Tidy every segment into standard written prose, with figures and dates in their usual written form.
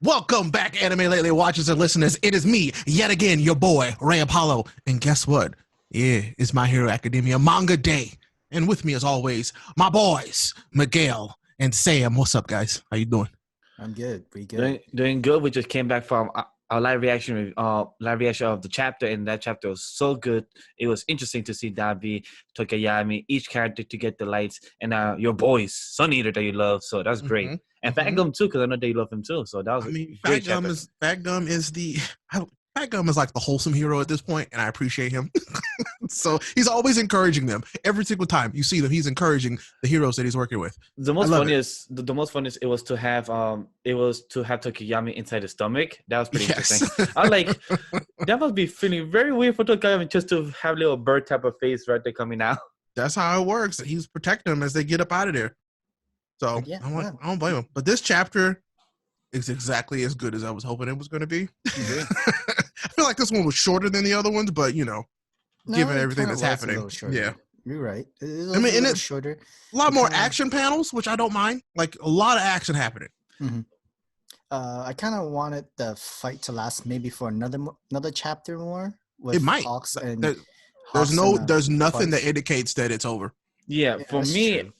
Welcome back, Anime Lately watchers and listeners. It is me, yet again, your boy, RayApollo. And guess what? Yeah, it's My Hero Academia Manga Day. And with me, as always, my boys, Miguel and Sam. What's up, guys? How you doing? I'm good. Pretty good. Doing good. We just came back from our live reaction of the chapter, and that chapter was so good. It was interesting to see Dabi, Tokayami, each character to get the lights, and your boys, Sun Eater that you love. So that's great. And Fat Gum too, because I know that you love him too. So that was Fat Gum is like the wholesome hero at this point, and I appreciate him. So he's always encouraging them. Every single time you see them, he's encouraging the heroes that he's working with. The most funniest it was to have Tokiyami inside his stomach. That was pretty interesting. I was like, that must be feeling very weird for Tokiyami just to have a little bird type of face right there coming out. That's how it works. He's protecting them as they get up out of there. So I don't blame him. But this chapter is exactly as good as I was hoping it was going to be. I feel like this one was shorter than the other ones, but given everything that's happening, yeah, you're right. It's shorter. A lot more action panels, which I don't mind. Like a lot of action happening. Mm-hmm. I kind of wanted the fight to last maybe for another chapter more. With it might. Hawks and there's nothing that indicates that it's over. Yeah, for me. True.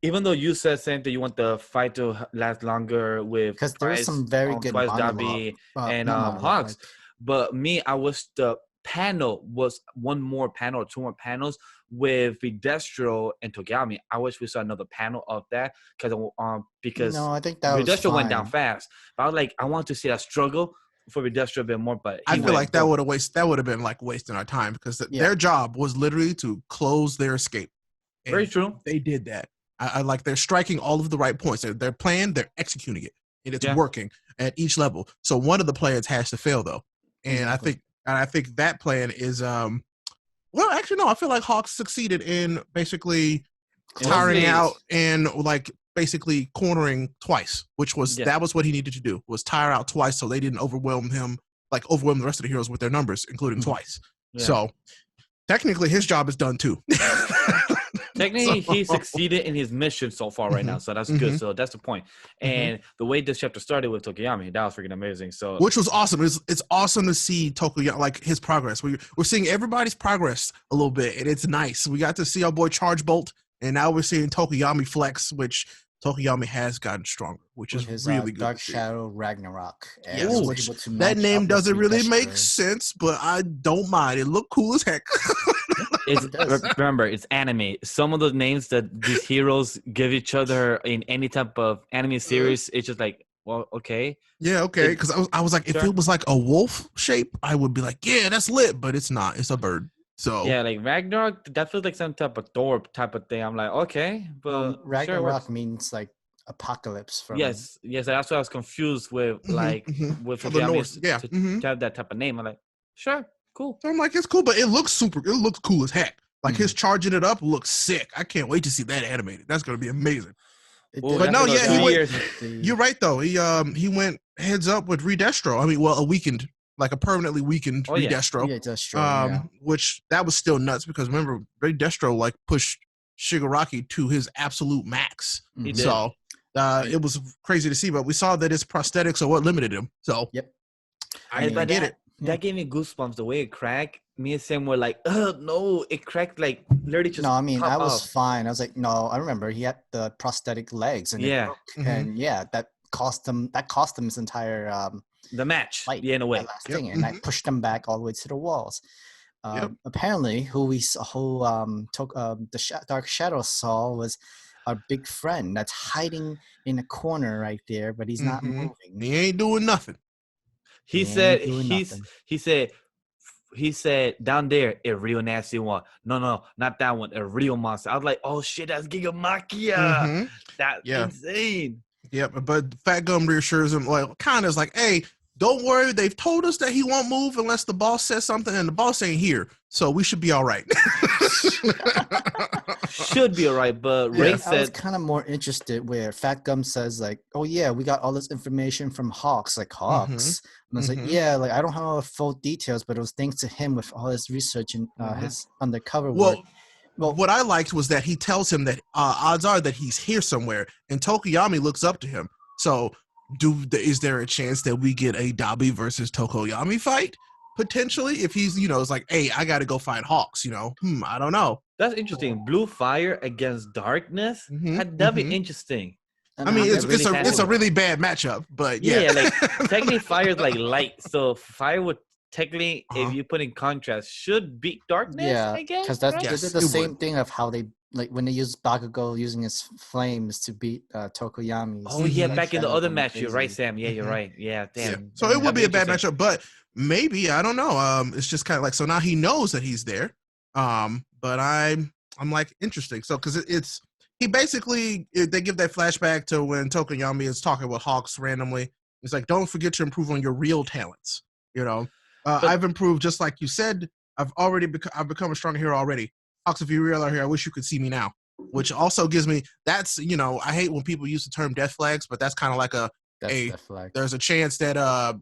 Even though you said saying that you want the fight to last longer with because there's some very good Twice Dabi and Hawks, but me, I wish the panel was one more panel or two more panels with Destro and Tokiyami. I wish we saw another panel of that because no, I think that Destro went down fast. But I was like, I want to see that struggle for Destro a bit more. But I feel like that would have been like wasting our time because their job was literally to close their escape. And very true. They did that. I like they're striking all of the right points. They're playing, they're executing it, and it's working at each level. So one of the plans has to fail though, and exactly. I think that plan is well, actually no, I feel like Hawks succeeded in basically tiring out and like basically cornering twice, which was that was what he needed to do, was tire out twice so they didn't overwhelm him, like overwhelm the rest of the heroes with their numbers, including twice. Yeah. So technically his job is done too. Technically, he succeeded in his mission so far right now, so that's good. So that's the point. And the way this chapter started with Tokiyami, that was freaking amazing. So, which was awesome. It's awesome to see Tokiyami, like his progress. We're seeing everybody's progress a little bit, and it's nice. We got to see our boy Charge Bolt, and now we're seeing Tokiyami flex, which Tokiyami has gotten stronger, which is really good. Dark Shadow Ragnarok. That name doesn't really make sense, but I don't mind. It looked cool as heck. Remember, it's anime. Some of the names that these heroes give each other in any type of anime series, it's just like, well, okay. Yeah, okay. Because I was like, if it was like a wolf shape, I would be like, yeah, that's lit. But it's not. It's a bird. So yeah, like Ragnarok, that feels like some type of Thor type of thing. I'm like, okay, but Ragnarok means like apocalypse. Yes. That's why I was confused with with the Norse. To have that type of name. I'm like, sure. Cool. So I'm like, it's cool, but it looks cool as heck. Like his charging it up looks sick. I can't wait to see that animated. That's gonna be amazing. But no, yeah, he went. You're right though. He went heads up with Redestro. I mean, well, a permanently weakened Redestro. Which that was still nuts because remember, Redestro like pushed Shigaraki to his absolute max. He did. So it was crazy to see, but we saw that his prosthetics are what limited him. So I get it. That gave me goosebumps. The way it cracked, me and Sam were like, "Oh no!" It cracked like literally just. No, I mean I was fine. I was like, no, I remember he had the prosthetic legs, and and that cost him his entire the match. Fight, in a way, last thing, and I pushed him back all the way to the walls. Apparently, the Dark Shadow saw was our big friend that's hiding in a corner right there, but he's not moving. He ain't doing nothing. He said down there a real nasty one. No, not that one. A real monster. I was like, oh shit, that's Gigamakia. That's insane. Yeah, but Fat Gum reassures him, like, kind of is like, hey, don't worry. They've told us that he won't move unless the boss says something, and the boss ain't here, so we should be all right. Should be all right, but Ray said... I was kind of more interested where Fat Gum says, like, oh, yeah, we got all this information from Hawks. Like, Hawks? And I was like, yeah, like, I don't have all the full details, but it was thanks to him with all his research and his undercover work. Well, what I liked was that he tells him that odds are that he's here somewhere, and Tokiyami looks up to him. So is there a chance that we get a Dabi versus Tokoyami fight? Potentially, if he's, it's like, hey, I got to go fight Hawks, I don't know. That's interesting. Blue Fire against Darkness. That'd be interesting. I mean, it's a really bad matchup, but yeah. Like technically Fire is like light, so Fire would technically, if you put in contrast, should beat Darkness. Yeah, I guess. because they did the same thing of how they like when they used Bakugo using his flames to beat Tokoyami. Oh yeah, back in the other match, you're right, Sam. Yeah, you're right. Yeah, damn. Yeah. So it would be a bad matchup, but maybe, I don't know. It's just kind of like, so now he knows that he's there. But I'm like, interesting. So because he basically, they give that flashback to when Tokoyami is talking with Hawks randomly. It's like, don't forget to improve on your real talents. I've improved, just like you said. I've become a stronger hero already. Hawks, if you real are here, I wish you could see me now. Which also gives me, that's, I hate when people use the term death flags, but that's kind of like death flag. There's a chance that our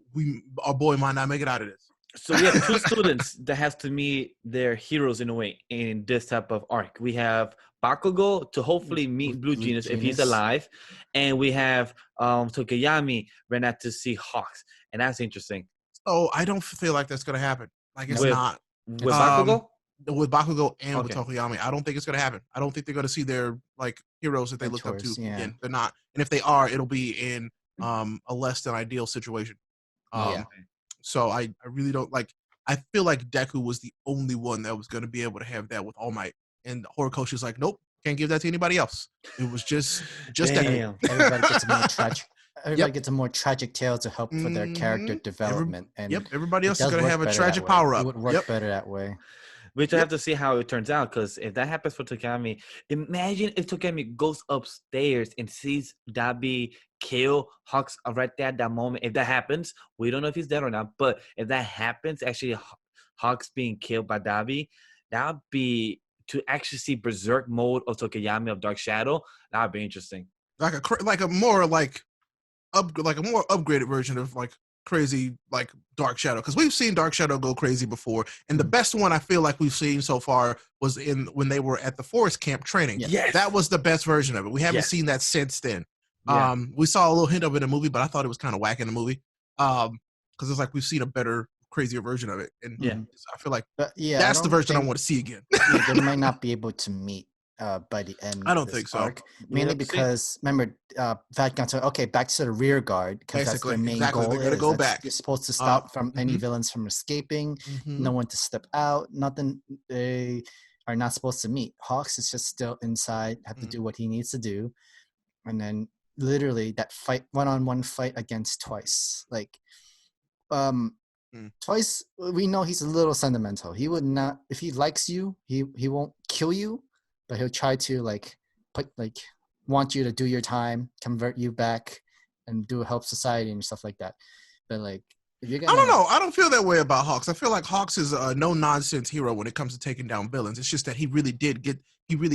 boy might not make it out of this. So we have two students that has to meet their heroes in a way in this type of arc. We have Bakugo to hopefully meet Blue Genius if he's alive, and we have Tokoyami right now to see Hawks, and that's interesting. Oh, I don't feel like that's gonna happen. Like it's not with Bakugo. With Bakugo and with Tokoyami, I don't think it's gonna happen. I don't think they're gonna see their like heroes that they looked up to. Yeah. They're not, and if they are, it'll be in a less than ideal situation. So I really don't like. I feel like Deku was the only one that was gonna be able to have that with All Might, and the Horikoshi is like, nope, can't give that to anybody else. It was just Deku. Everybody gets a more tragic. Everybody gets a more tragic tale to help for their character development. Everybody else is gonna have a tragic power up. It would work better that way. We have to see how it turns out, because if that happens for Tokoyami, imagine if Tokoyami goes upstairs and sees Dabi kill Hawks right there at that moment. If that happens, we don't know if he's dead or not, but if that happens, actually Hawks being killed by Dabi, that would be, to actually see Berserk mode of Tokoyami of Dark Shadow, that would be interesting. Like a more upgraded version of like crazy like Dark Shadow, because we've seen Dark Shadow go crazy before, and the best one I feel like we've seen so far was when they were at the forest camp training. Yes. That was the best version of it. We haven't seen that since then. We saw a little hint of it in the movie, but I thought it was kind of whack in the movie, because it's like we've seen a better, crazier version of it, and I feel like that's the version I want to see again. They might not be able to meet by the end. I don't think so. Arc. Mainly because remember, Vatgon said, "Okay, back to the rear guard," because that's their main goal. They're gonna go back. You're supposed to stop from any villains from escaping. No one to step out. Nothing. They are not supposed to meet. Hawks is just still inside. Have to do what he needs to do, and then literally that fight, one-on-one fight against Twice. Like, Twice. We know he's a little sentimental. He would not, if he likes you, he won't kill you. But he'll try to want you to do your time, convert you back, and help society and stuff like that. But like, if you're gonna, I don't know. I don't feel that way about Hawks. I feel like Hawks is a no nonsense hero when it comes to taking down villains. It's just that he really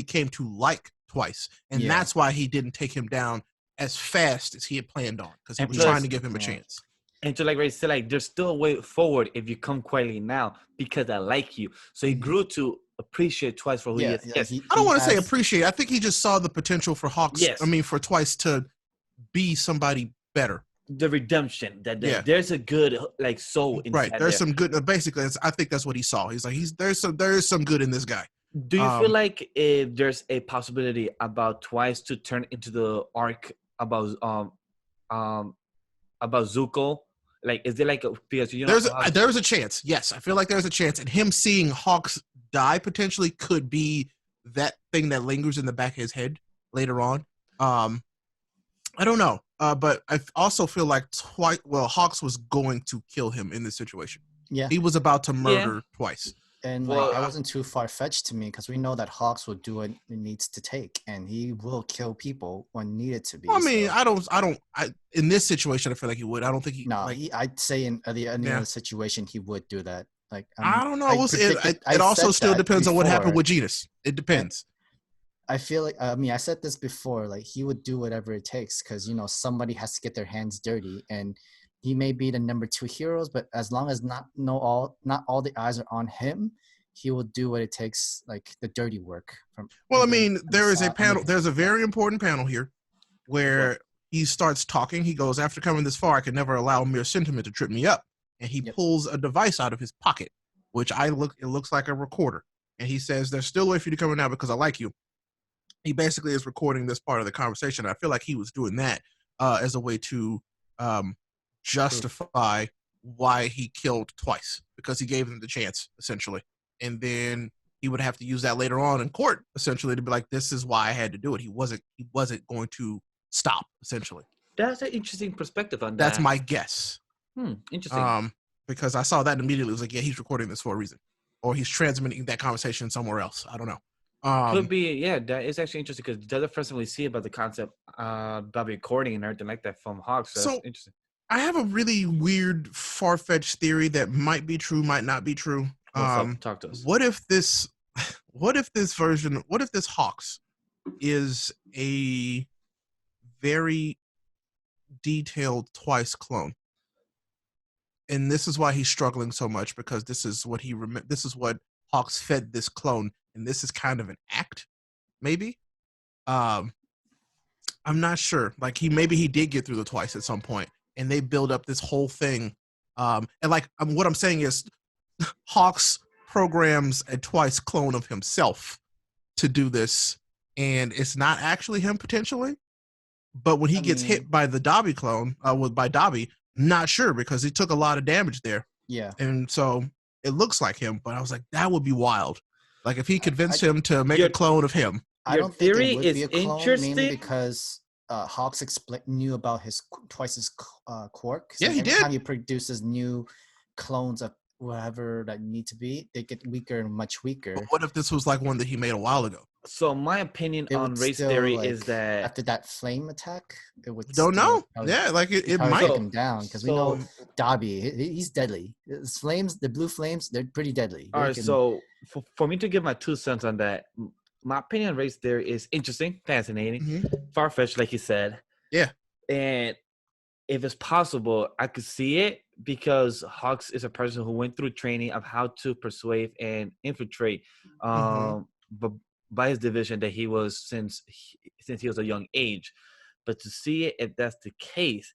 came to like Twice, and that's why he didn't take him down as fast as he had planned on, because he was trying to give him a chance. And to like Ray said, like there's still a way forward if you come quietly now because I like you. So he grew to appreciate Twice for who he is. Yes. I don't want to say appreciate. I think he just saw the potential for Hawks. I mean, for Twice to be somebody better. The redemption that there's a good like soul inside. Right. There's some good. Basically, I think that's what he saw. He's like, there is some good in this guy. Do you feel like if there's a possibility about Twice to turn into the arc about Zuko? Like, is there like a, because there's a chance. Yes, I feel like there's a chance, and him seeing Hawks die potentially could be that thing that lingers in the back of his head later on. I don't know, but I also feel like Hawks was going to kill him in this situation. Yeah, he was about to murder Twice. And that wasn't too far-fetched to me, because we know that Hawks will do what it needs to take, and he will kill people when needed to be. I mean, in this situation, I feel like he would. I don't think he. No, I'd say in any other situation, he would do that. Like, I don't know. It also still depends on what happened with Genus. It depends. I feel like, I said this before, like he would do whatever it takes, because somebody has to get their hands dirty, and he may be the number 2 heroes, but as long as not all the eyes are on him, he will do what it takes, like the dirty work. There is a panel. There's a very important panel here where he starts talking. He goes, after coming this far, I could never allow mere sentiment to trip me up. And he pulls a device out of his pocket, which it looks like a recorder. And he says, there's still a way for you to come in now because I like you. He basically is recording this part of the conversation. I feel like he was doing that as a way to justify why he killed twice, because he gave them the chance, essentially. And then he would have to use that later on in court, essentially, to be like, this is why I had to do it. He wasn't going to stop, essentially. That's an interesting perspective on that. That's my guess. Interesting. Because I saw that immediately. It was like, yeah, he's recording this for a reason. Or he's transmitting that conversation somewhere else. I don't know. Could be, yeah, that is actually interesting because the other person we see about the concept about recording and everything like that from Hawks. So that's interesting. I have a really weird, far-fetched theory that might be true, might not be true. Talk to us. What if this Hawks is a very detailed Twice clone? And this is why he's struggling so much, because this is what Hawks fed this clone, and this is kind of an act, maybe. I'm not sure. Like maybe he did get through the Twice at some point, and they build up this whole thing. And like what I'm saying is, Hawks programs a Twice clone of himself to do this, and it's not actually him potentially. But when he gets hit by the Dobby clone, by Dobby, not sure, because he took a lot of damage there. Yeah. And so it looks like him, but I was like, that would be wild. Like if he convinced him to make a clone of him. I don't think it would be a clone, mainly because Hawks knew about his Twice's quirk. So yeah, he every did. time he produces new clones of whatever that need to be, they get weaker and much weaker. But what if this was like one that he made a while ago? So my opinion on race theory is that after that flame attack, it would. Don't know. Yeah, like it might take him down, because we know Dobby, he's deadly. His flames, the blue flames, they're pretty deadly. All right, so for me to give my 2 cents on that, my opinion on race theory is interesting, fascinating, far-fetched, like you said. Yeah. And if it's possible, I could see it, because Hawks is a person who went through training of how to persuade and infiltrate, but by his division that he was since he was a young age. But to see it, if that's the case,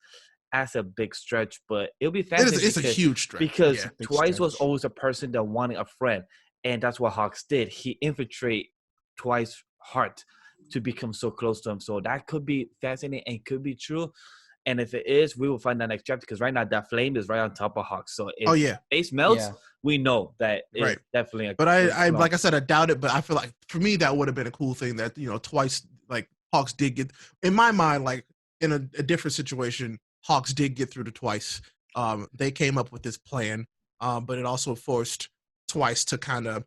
that's a big stretch. But it'll be fascinating. It's a huge stretch, because Twice was always a person that wanted a friend, and that's what Hawks did. He infiltrated Twice's heart to become so close to him. So that could be fascinating and could be true. And if it is, we will find that next chapter, because right now that flame is right on top of Hawks. So if base melts, we know that it's definitely But I like I said, I doubt it, but I feel like for me that would have been a cool thing that, Twice, like Hawks did get, in my mind, like in a different situation, Hawks did get through to Twice. They came up with this plan, but it also forced Twice to kind of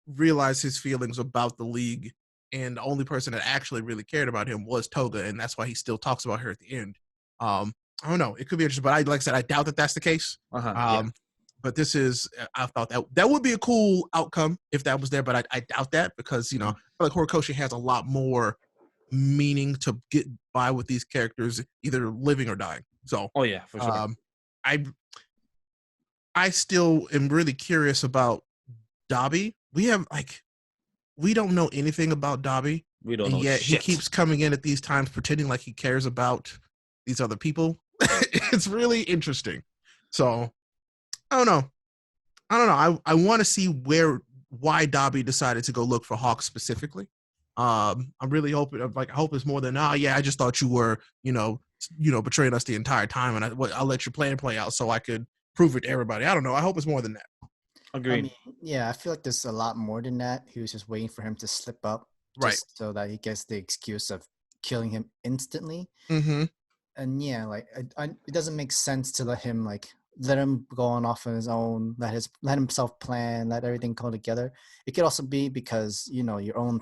realize his feelings about the League. And the only person that actually really cared about him was Toga, and that's why he still talks about her at the end. I don't know. It could be interesting, but like I said, I doubt that that's the case. But this is, I thought that would be a cool outcome if that was there, but I doubt that, because, I feel like Horikoshi has a lot more meaning to get by with these characters, either living or dying. So, for sure. I still am really curious about Dobby. We don't know anything about Dobby. We don't know yet shit. He keeps coming in at these times pretending like he cares about these other people. It's really interesting. So I don't know. I want to see why Dobby decided to go look for Hawks specifically. I'm really hoping, I hope it's more than, I just thought you were, betraying us the entire time, and I'll let your plan play out so I could prove it to everybody. I don't know. I hope it's more than that. Agreed. I feel like there's a lot more than that. He was just waiting for him to slip up, so that he gets the excuse of killing him instantly. Mm-hmm. And it doesn't make sense to let him go on off on his own, let himself plan, let everything come together. It could also be because your own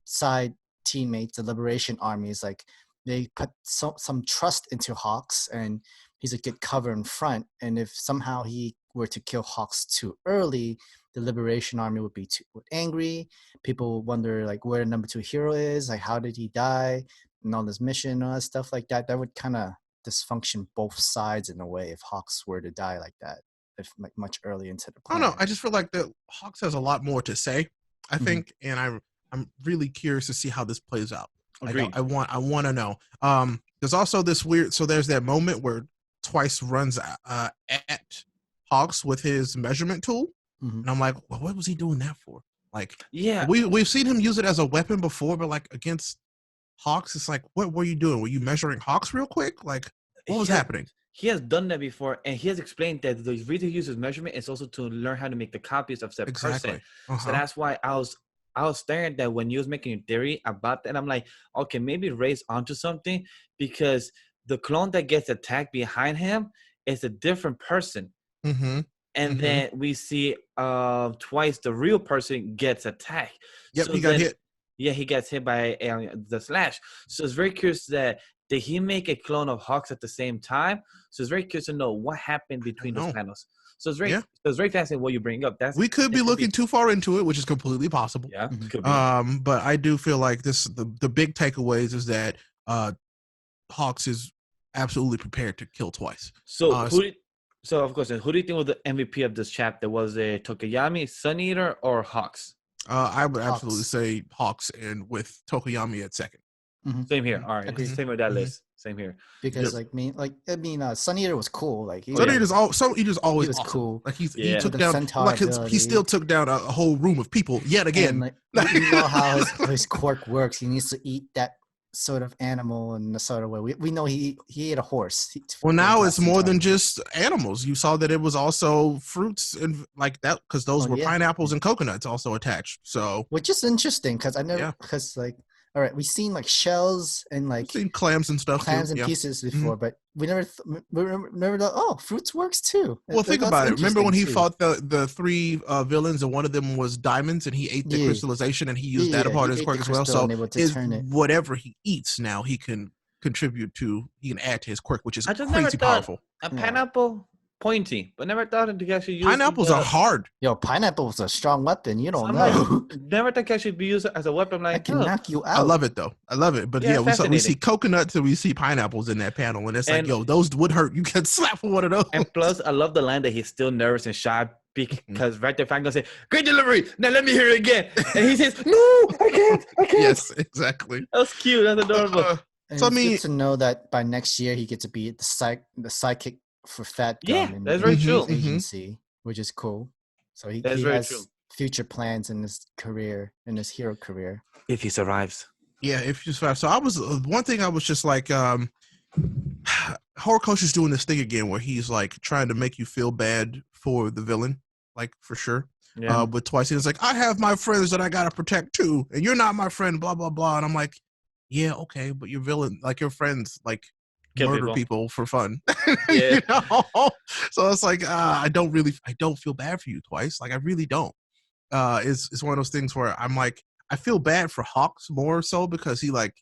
side teammates, the Liberation Armies, they put some trust into Hawks, and he's a good cover in front. And if somehow he were to kill Hawks too early, the Liberation Army would be too angry. People wonder where number 2 hero is, how did he die, and all this mission and all that stuff like that. That would kind of dysfunction both sides in a way if Hawks were to die like that, if much early into the plan. I don't know. I just feel like the Hawks has a lot more to say, I think, and I'm really curious to see how this plays out. Agreed. I want to know. There's also this weird. So there's that moment where Twice runs at Hawks with his measurement tool, and I'm like, well, what was he doing that for? Like, yeah, we've seen him use it as a weapon before, but like against Hawks, it's like, what were you doing? Were you measuring Hawks real quick? Like, what was happening? He has done that before, and he has explained that the reason he uses measurement is also to learn how to make the copies of that person. So that's why I was staring at that when you was making your theory about that. And I'm like, okay, maybe Ray's onto something, because the clone that gets attacked behind him is a different person. And then we see Twice the real person gets attacked. Yep, so he got hit. Yeah, he gets hit by the slash. So it's very curious that did he make a clone of Hawks at the same time? So it's very curious to know what happened between those panels. So it's very fascinating what you bring up. We could be looking too far into it, which is completely possible. Yeah, could be. But I do feel like the big takeaways is that Hawks is absolutely prepared to kill Twice. So so of course, who do you think was the MVP of this chapter? Was it Tokoyami, Sun Eater, or Hawks? I would absolutely say Hawks, and with Tokoyami at second. Same here. All right, same with that list. Same here. Because Sun Eater was cool. Like Sun Eater's always awesome. Cool. Like he took down he still took down a whole room of people yet again. And, we know how his quirk works. He needs to eat that sort of animal in the sort of way. We know he ate a horse. Well, now it's more than just animals. You saw that it was also fruits and like that, because those were pineapples and coconuts also attached. So, which is interesting because I never all right, we've seen like shells and like seen clams and stuff, pieces before, but we never thought, oh, fruits works too. Well, think about it. Remember when he fought the three villains, and one of them was diamonds, and he ate the crystallization, and he used that part of his quirk as well. So whatever he eats now, he can contribute to. He can add to his quirk, which is crazy powerful. A pineapple. Pointy, but never thought to actually use pineapples are hard. Yo, pineapple's a strong weapon. You don't know. Never think I should be used as a weapon. Like, I can knock you out. I love it though. I love it. But we see coconuts and we see pineapples in that panel, and it's like, yo, those would hurt. You can slap for one of those. And plus, I love the line that he's still nervous and shy because right there, Frank gonna say, "Great delivery." Now let me hear it again, and he says, "No, I can't. Yes, exactly. That's cute. That's adorable. So I mean, it's good to know that by next year he gets to be the sidekick for Fat Gum in that's very true. agency, which is cool. So he has future plans in his career, in his hero career, if he survives. Yeah, if he survives. So I was one thing I was just like, Horikoshi is doing this thing again where he's like trying to make you feel bad for the villain, like for sure. Yeah. With Twice, he's like, I have my friends that I gotta protect too, and you're not my friend, blah blah blah. And I'm like, yeah, okay, but your villain, like your friends, like murder people for fun. You know? So it's like I don't feel bad for you, Twice. Like I really don't. It's one of those things where I'm like, I feel bad for Hawks more so because he like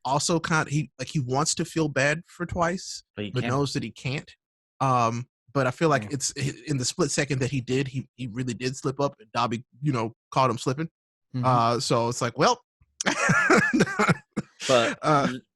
also he wants to feel bad for Twice, but knows that he can't. But I feel like it's in the split second that he did, he really did slip up, and Dabi, caught him slipping. So it's like, well. But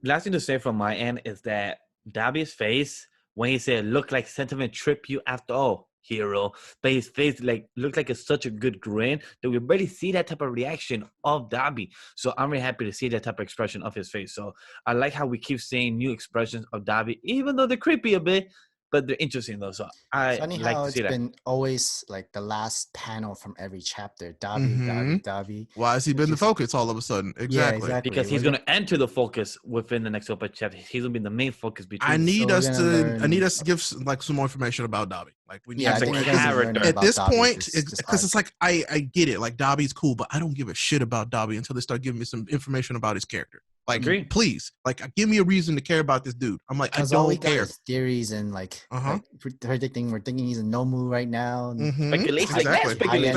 last thing to say from my end is that Dabi's face, when he said, look like sentiment trip you after all, hero, but his face like looked like it's such a good grin that we barely see that type of reaction of Dabi. So I'm really happy to see that type of expression of his face. So I like how we keep seeing new expressions of Dabi, even though they're creepy a bit, but they're interesting though. So I like to see that. It's been always like the last panel from every chapter. Dabi. Why has he been the focus all of a sudden? Exactly. Because he's going to enter the focus within the next couple of chapters. He's going to be the main focus between. I need us to give like some more information about Dabi. Like we need as a character at this point, because it's like I get it. Like Dabi's cool, but I don't give a shit about Dabi until they start giving me some information about his character. Like, please, like, give me a reason to care about this dude. I'm like, I don't care. Theories and like predicting. We're thinking he's a Nomu right now. Speculation. Exactly.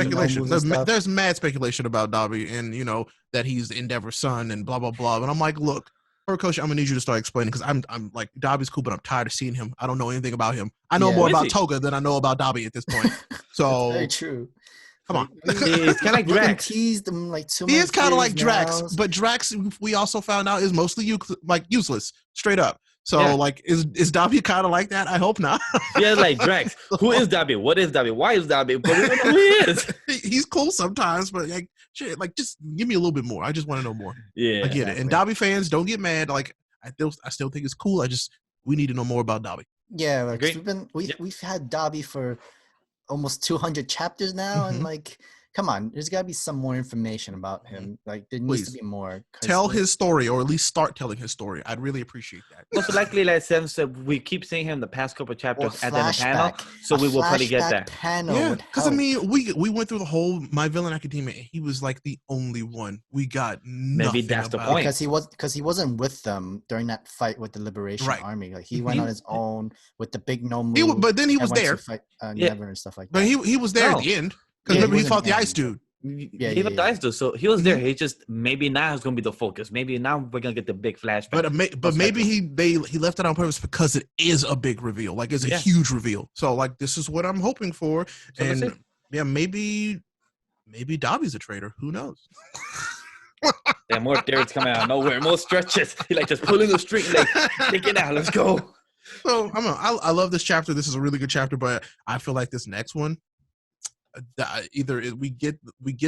There's mad speculation about Dabi, and that he's Endeavor's son, and blah blah blah. And I'm like, look, Horikoshi, I'm gonna need you to start explaining because I'm like, Dabi's cool, but I'm tired of seeing him. I don't know anything about him. I know more about Toga than I know about Dabi at this point. So that's very true. Come on. He's kind of like Drax. Teased him like too much. He is kind of like Drax, but Drax, we also found out, is mostly useless, straight up. So like, is Dabi kind of like that? I hope not. Yeah, like Drax. Who is Dabi? What is Dabi? Why is Dabi? But we don't know who he is. He's cool sometimes, but like, shit, like just give me a little bit more. I just want to know more. Yeah, I get it. And Dabi fans, don't get mad. Like I still think it's cool. We need to know more about Dabi. Yeah, like we've had Dabi for almost 200 chapters now, and like, come on, there's got to be some more information about him. Like, there needs to be more. Tell his story, or at least start telling his story. I'd really appreciate that. Most likely, like Sam said, we keep seeing him the past couple of chapters at the panel, so we will probably get that. Yeah, because I mean, we went through the whole My Villain Academia. He was like the only one. We got nothing. Maybe that's the point. Because he wasn't with them during that fight with the Liberation Army. Like he went on his own with the big no move. But then he was there. Fight, Never and stuff like that. But he was there at the end. Because remember, he fought the ice dude. He fought the ice dude. So he was there. He just, maybe now it's going to be the focus. Maybe now we're going to get the big flashback. But maybe he left it on purpose because it is a big reveal. Like, it's a huge reveal. So, like, this is what I'm hoping for. So and, maybe Dabi's a traitor. Who knows? Yeah, more theories coming out of nowhere. More stretches. He like just pulling the string. Like, take it out. Let's go. So I love this chapter. This is a really good chapter, but I feel like this next one, either we get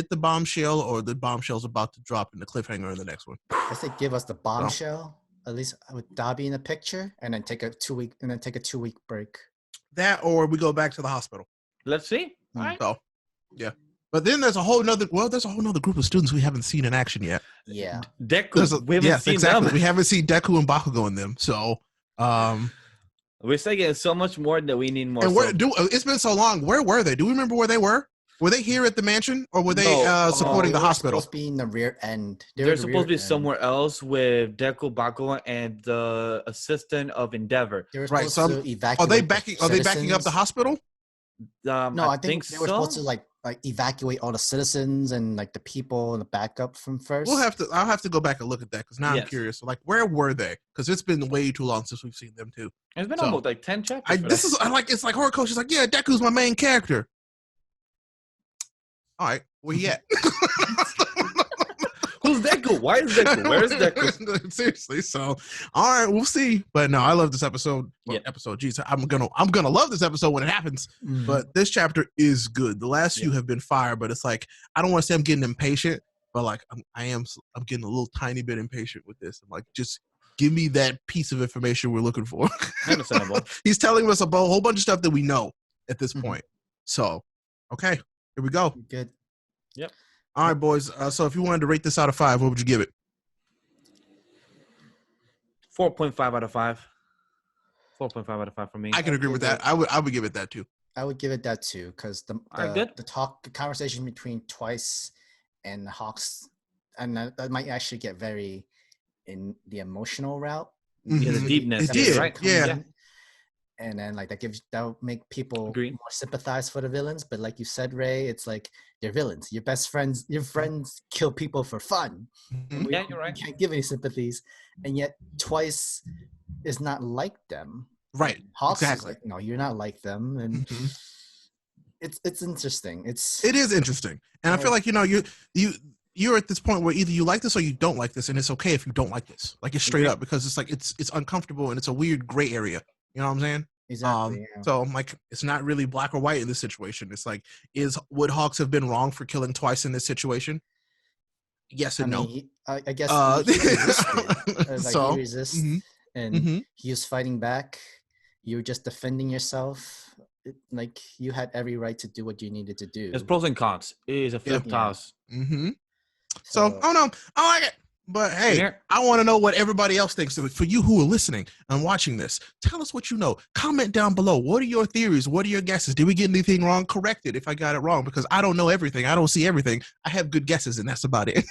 the bombshell, or the bombshell's about to drop in the cliffhanger in the next one. I say give us the bombshell, at least with Dabi in the picture, and then take a 2-week break. That, or we go back to the hospital. Let's see. All right. So, yeah. But then there's a whole nother group of students we haven't seen in action yet. Yeah. Deku. We haven't seen them. We haven't seen Deku and Bakugo in them. So, we're still getting so much more that we need more. And it's been so long. Where were they? Do we remember where they were? Were they here at the mansion, or were they supporting the hospital? Supposed to be in the rear end. They're supposed to be somewhere else with Deku, Bakugo, and the assistant of Endeavor. They were supposed to evacuate. Are they backing up the hospital? No, I think they were supposed to like evacuate all the citizens and like the people in the backup from first. I'll have to go back and look at that, because now I'm curious. So, like, where were they? Because it's been way too long since we've seen them too. It's been almost like 10 chapters. It's like Horror Coach is like, yeah, Deku's my main character. All right, where he at? Who's Deku? Why is Deku? Where is Deku? Seriously. So, all right, we'll see. But no, I love this episode. Geez, I'm gonna love this episode when it happens. Mm-hmm. But this chapter is good. The last few have been fire, but it's like, I don't want to say I'm getting impatient, but like I'm getting a little tiny bit impatient with this. I'm like, just give me that piece of information we're looking for. Understandable. He's telling us about a whole bunch of stuff that we know at this point. So, okay, here we go. Good. Yep. All right, boys. So if you wanted to rate this out of 5, what would you give it? 4.5 out of 5. 4.5 out of 5 for me. I can agree with that. I would give it that too. I would give it that too, because the conversation between Twice and Hawks, and that might actually get very in the emotional route. Yeah, the deepness. It did, right? Yeah. And then like that'll make people more sympathize for the villains. But like you said, Ray, it's like they're villains. Your best friends, your friends kill people for fun. Mm-hmm. Yeah, you're right. You can't give any sympathies, and yet Twice is not like them. Right. Hawks exactly. Is like, no, you're not like them, and it's interesting. It is interesting, and I feel like you're at this point where either you like this or you don't like this, and it's okay if you don't like this. Like, it's straight up, because it's like it's uncomfortable and it's a weird gray area. You know what I'm saying? Exactly. So I'm like, it's not really black or white in this situation. It's like, would Hawks have been wrong for killing Twice in this situation? Yes and no. I guess he resisted. He resists, and he was fighting back. You were just defending yourself. Like, you had every right to do what you needed to do. There's pros and cons. It is a flip toss. Mm-hmm. So, I don't know. I like it. But hey, I want to know what everybody else thinks. So for you who are listening and watching this, tell us what you know. Comment down below. What are your theories? What are your guesses? Did we get anything wrong? Correct it if I got it wrong, because I don't know everything. I don't see everything. I have good guesses, and that's about it.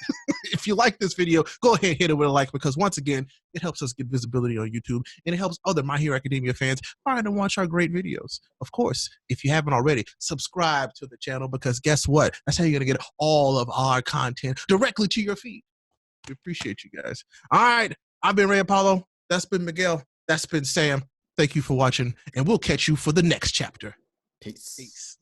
If you like this video, go ahead and hit it with a like, because once again, it helps us get visibility on YouTube, and it helps other My Hero Academia fans find and watch our great videos. Of course, if you haven't already, subscribe to the channel, because guess what? That's how you're going to get all of our content directly to your feed. We appreciate you guys. All right. I've been RayApollo. That's been Miguel. That's been Sam. Thank you for watching, and we'll catch you for the next chapter. Peace.